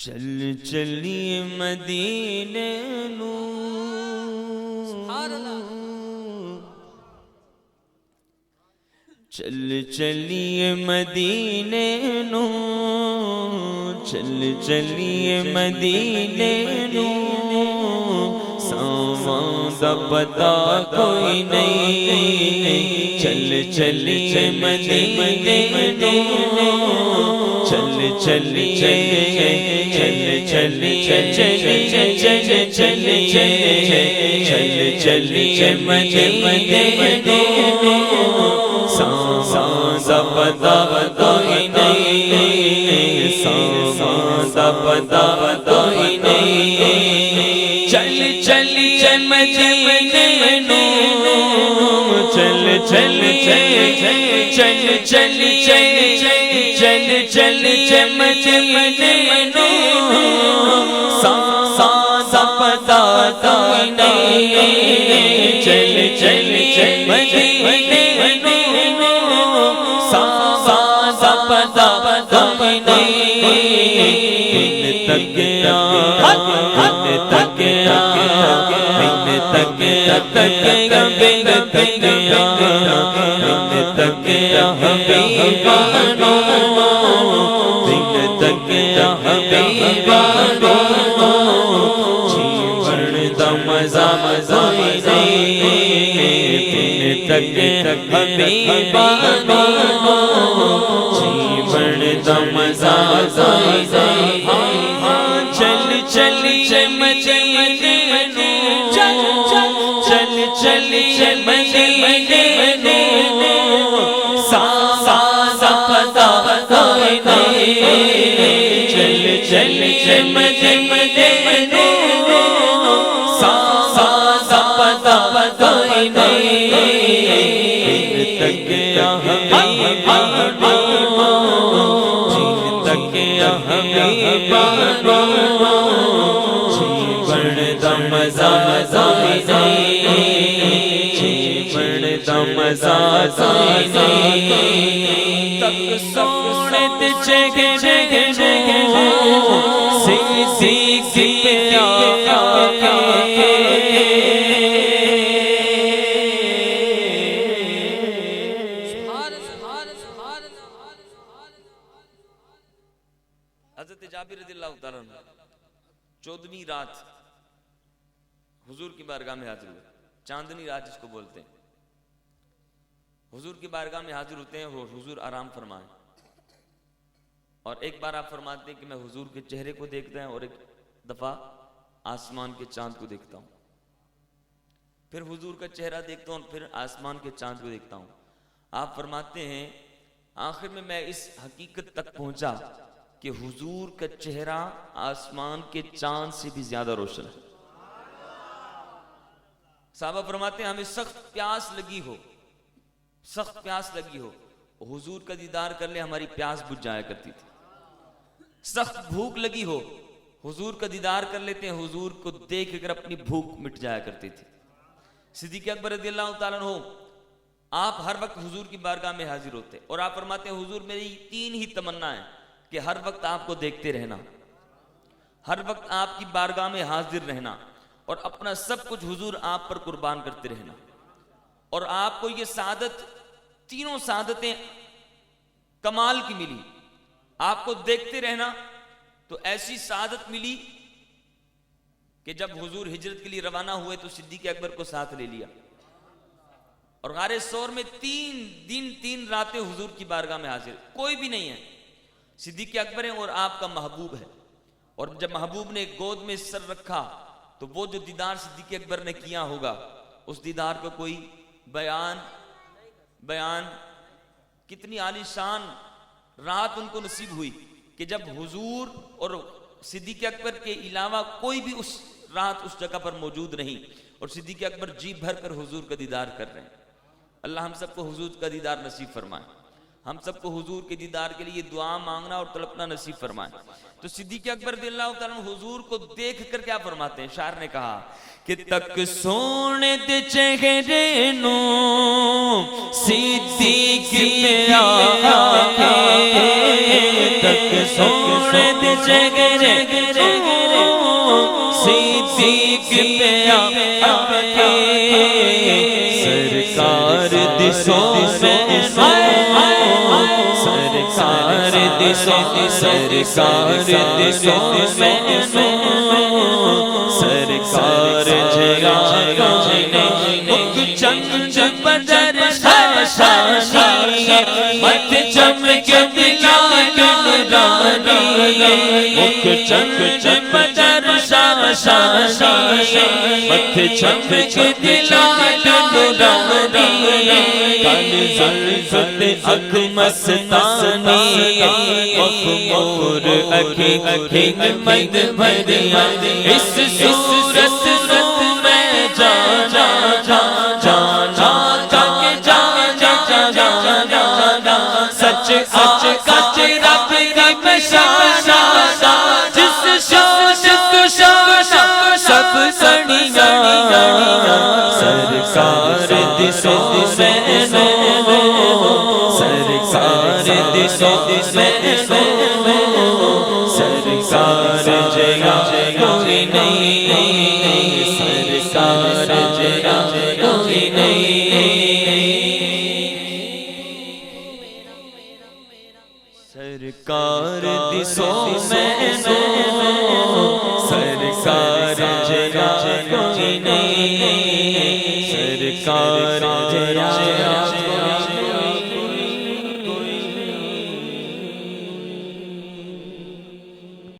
چل چلیے مدینے نو چل چلیے مدینے نو چل چلیے مدینے نو سامان دا پتا کوئی نہیں چل چلیے مدینے نو چل چلیے چل چلیے چلیے مدینے نو سامان دا پتا کوئی نہیں سامان دا پتا کوئی نہیں چل چلیے مدینے نو چل چلیے چل چلیے چل چلیے مدینے نو سامان دا پتا کوئی نہیں چل چلیے مدینے چل چلیے مدینے نو چل چلیے مدینے نو سامان دا پتا کوئی نہیں چل چلیے مدینے نو سامان دا پتا کوئی نہیں تکیا حبیبا تک سونے تے جگہ جگہ سی حضرت جابر رضی اللہ تعالیٰ عنہ 14ویں رات حضور کی بارگاہ میں حاضر ہوئے، چاندنی رات جس کو بولتے ہیں۔ حضور کی بارگاہ میں حاضر ہوتے ہیں، وہ حضور آرام فرمائیں، اور ایک بار آپ فرماتے ہیں کہ میں حضور کے چہرے کو دیکھتا ہوں اور ایک دفعہ آسمان کے چاند کو دیکھتا ہوں، پھر حضور کا چہرہ دیکھتا ہوں، پھر آسمان کے چاند کو دیکھتا ہوں۔ آپ فرماتے ہیں آخر میں اس حقیقت تک پہنچا کہ حضور کا چہرہ آسمان کے چاند سے بھی زیادہ روشن ہے۔ صحابہ فرماتے ہیں ہمیں سخت پیاس لگی ہو، سخت پیاس لگی ہو، حضور کا دیدار کر لے ہماری پیاس بجھ جایا کرتی تھی۔ سخت بھوک لگی ہو، حضور کا دیدار کر لیتے ہیں، حضور کو دیکھ کر اپنی بھوک مٹ جایا کرتی تھی۔ صدیق اکبر رضی اللہ تعالیٰ عنہ آپ ہر وقت حضور کی بارگاہ میں حاضر ہوتے اور آپ فرماتے ہیں حضور میری 3 ہی تمنا ہے کہ ہر وقت آپ کو دیکھتے رہنا، ہر وقت آپ کی بارگاہ میں حاضر رہنا، اور اپنا سب کچھ حضور آپ پر قربان کرتے رہنا۔ اور آپ کو یہ سعادت، تینوں سعادتیں کمال کی ملی۔ آپ کو دیکھتے رہنا تو ایسی سعادت ملی کہ جب حضور ہجرت کے لیے روانہ ہوئے تو صدیق اکبر کو ساتھ لے لیا، اور غار ثور میں 3 دن 3 راتیں حضور کی بارگاہ میں حاضر، کوئی بھی نہیں ہے، صدیق اکبر ہیں اور آپ کا محبوب ہے۔ اور جب محبوب نے گود میں سر رکھا تو وہ جو دیدار صدیق اکبر نے کیا ہوگا، اس دیدار کو کوئی بیان کتنی عالی شان رات ان کو نصیب ہوئی کہ جب حضور اور صدیق اکبر کے علاوہ کوئی بھی اس رات اس جگہ پر موجود نہیں، اور صدیق اکبر جی بھر کر حضور کا دیدار کر رہے ہیں۔ اللہ ہم سب کو حضور کا دیدار نصیب فرمائے، ہم سب کو حضور کے دیدار کے لیے دعا مانگنا اور تڑپنا نصیب فرمائے۔ تو صدیق اکبر رضی اللہ تعالیٰ عنہ حضور کو دیکھ کر کیا فرماتے ہیں؟ شاعر نے کہا کہ تک سونے دے چہرے نو صدیق پہ آ کے تک سونے دی جگرے صدیق پہ آکے سرکار دی سونے سرکار دی سونے سرکار دی سونے سرکار جگا چند بدر شاشانی مت چمک دلا نورانی مکھ چند بدر شاشانی مت چمک دلا نورانی کل زلزل اک مستانی مخمور اکھی حکمت بھریا اس صورت میں جانا سچ سچ رب کی بشارہ جس شان کو شان سب سڑیاں سرکار دی سونے سرکار دی سونے سرکار جگہ کوئی نہیں سرکار جگہ کوئی نہیں سرکار دی سونے سرکار جگہ کوئی نہیں سرکار جگہ